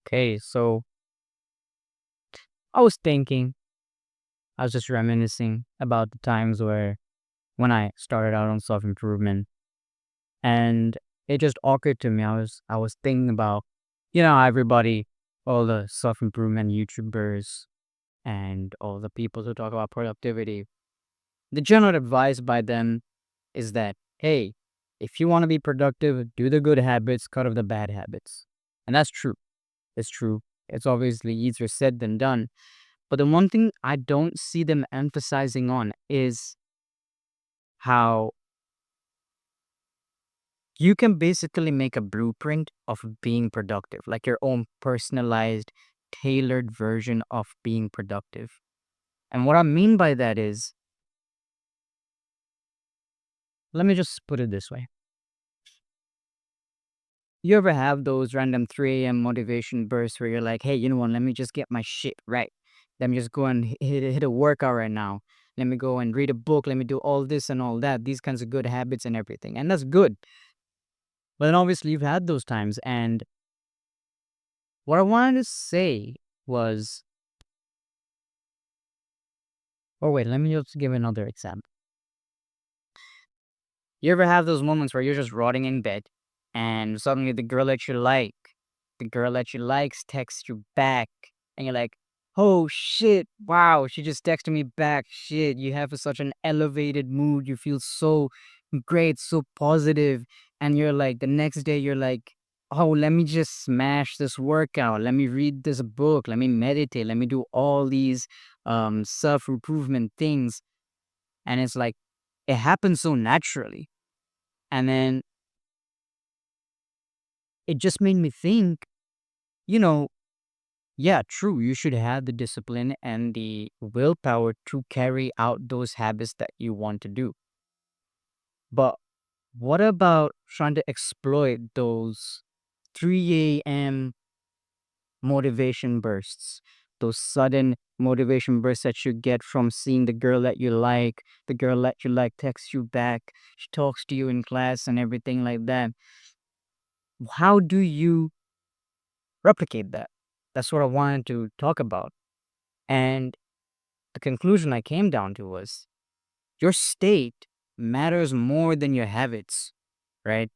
Okay, so I was thinking, I was just reminiscing about the times where when I started out on self improvement, and it just occurred to me. I was thinking about, everybody, all the self improvement YouTubers and all the people who talk about productivity. The general advice by them is that, hey, if you want to be productive, do the good habits, cut off the bad habits, and that's true. It's true. It's obviously easier said than done. But the one thing I don't see them emphasizing on is how you can basically make a blueprint of being productive, like your own personalized, tailored version of being productive. And what I mean by that is, let me just put it this way. You ever have those random 3 a.m. motivation bursts where you're like, hey, you know what? Let me just get my shit right. Let me just go and hit a workout right now. Let me go and read a book. Let me do all this and all that. These kinds of good habits and everything. And that's good. But then obviously you've had those times. And what I wanted to say was, or wait, let me just give another example. You ever have those moments where you're just rotting in bed and suddenly the girl that you likes texts you back and you're like, oh shit, wow, she just texted me back. Shit, you have such an elevated mood. You feel so great, so positive. And you're like, the next day, you're like, oh, let me just smash this workout. Let me read this book. Let me meditate. Let me do all these self improvement things. And it's like, it happens so naturally. And then it just made me think, you know, yeah, true, you should have the discipline and the willpower to carry out those habits that you want to do. But what about trying to exploit those 3 a.m. motivation bursts? Those sudden motivation bursts that you get from seeing the girl that you like texts you back, she talks to you in class and everything like that. How do you replicate that? That's what I wanted to talk about. And the conclusion I came down to was your state matters more than your habits, right?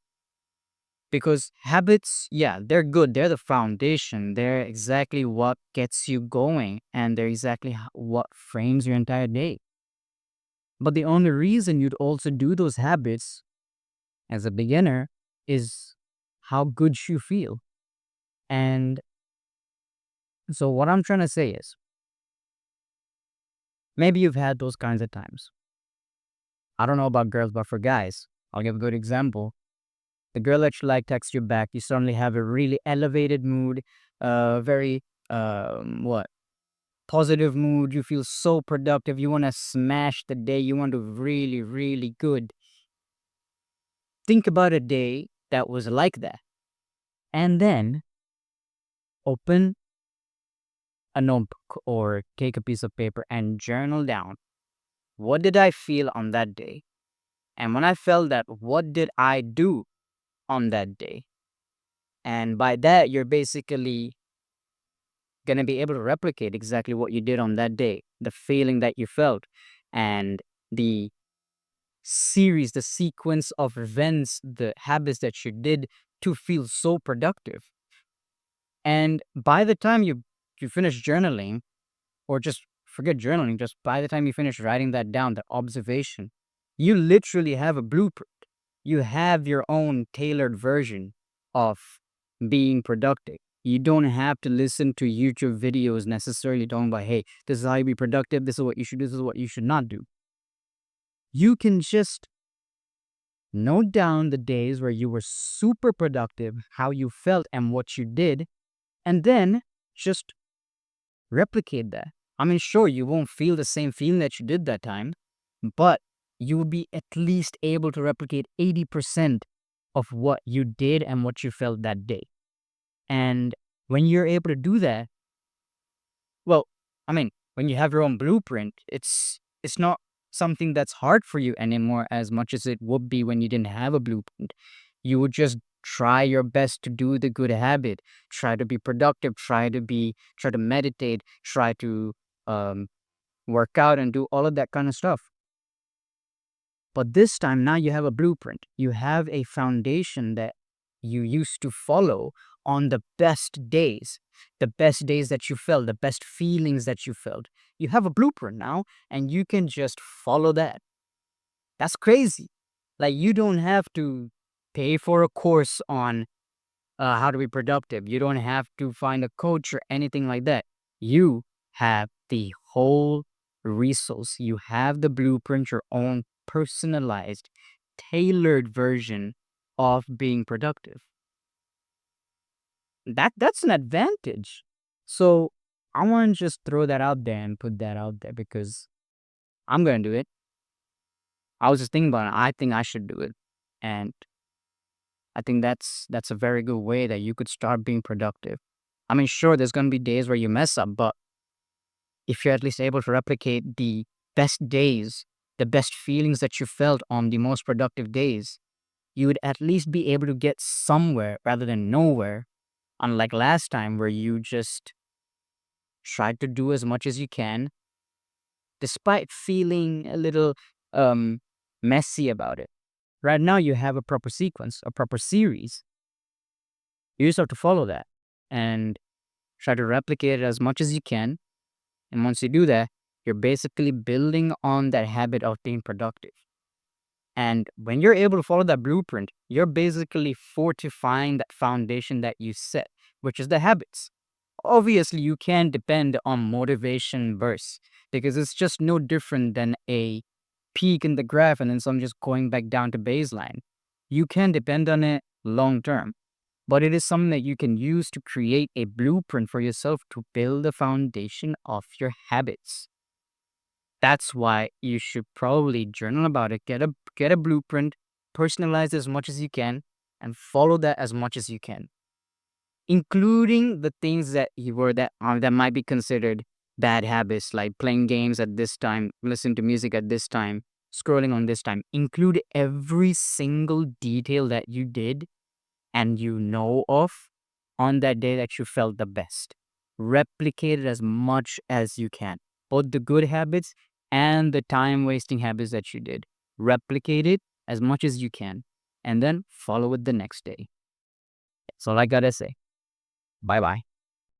Because habits, yeah, they're good. They're the foundation. They're exactly what gets you going, and they're exactly what frames your entire day. But the only reason you'd also do those habits as a beginner is how good you feel. And so, what I'm trying to say is maybe you've had those kinds of times. I don't know about girls, but for guys, I'll give a good example. The girl that you like texts you back, you suddenly have a really elevated mood, very what positive mood. You feel so productive. You want to smash the day. You want to really, really good. Think about a day that was like that, and then open a notebook or take a piece of paper and journal down. What did I feel on that day? And when I felt that, what did I do on that day? And by that, you're basically going to be able to replicate exactly what you did on that day, the feeling that you felt, and the the sequence of events, the habits that you did to feel so productive. And by the time you finish journaling, or just forget journaling, just by the time you finish writing that down, that observation, you literally have a blueprint. You have your own tailored version of being productive. You don't have to listen to YouTube videos necessarily talking about, hey, this is how you be productive, this is what you should do, this is what you should not do. You can just note down the days where you were super productive, how you felt and what you did, and then just replicate that. I mean, sure, you won't feel the same feeling that you did that time, but you will be at least able to replicate 80% of what you did and what you felt that day. And when you're able to do that, well, I mean, when you have your own blueprint, it's not something that's hard for you anymore as much as it would be when you didn't have a blueprint. You would just Try your best to do the good habit. Try to be productive. Try to meditate. Try to um, work out and do all of that kind of stuff. But this time, now you have a blueprint. You have a foundation that you used to follow on the best days that you felt, the best feelings that you felt. You have a blueprint now, and you can just follow that. That's crazy. Like, you don't have to pay for a course on how to be productive. You don't have to find a coach or anything like that. You have the whole resource. You have the blueprint, your own personalized, tailored version of being productive. That's an advantage. So I want to just throw that out there and put that out there because I'm gonna do it. I was just thinking about it. I think I should do it, and I think that's a very good way that you could start being productive. I mean, sure, there's gonna be days where you mess up, but if you're at least able to replicate the best days, the best feelings that you felt on the most productive days, you would at least be able to get somewhere rather than nowhere. Unlike last time where you just tried to do as much as you can, despite feeling a little um, messy about it. Right now, you have a proper sequence, a proper series. You just have to follow that and try to replicate it as much as you can. And once you do that, you're basically building on that habit of being productive. And when you're able to follow that blueprint, you're basically fortifying that foundation that you set, which is the habits. Obviously, you can depend on motivation bursts because it's just no different than a peak in the graph and then some just going back down to baseline. You can depend on it long term, but it is something that you can use to create a blueprint for yourself to build the foundation of your habits. That's why you should probably journal about it, get a blueprint, personalize as much as you can, and follow that as much as you can, including the things that might be considered bad habits, like playing games at this time, listening to music at this time, scrolling on this time. Include every single detail that you did and you know of on that day that you felt the best. Replicate it as much as you can, both the good habits and the time wasting habits that you did. Replicate it as much as you can and then follow it the next day. That's all I gotta say. Bye bye.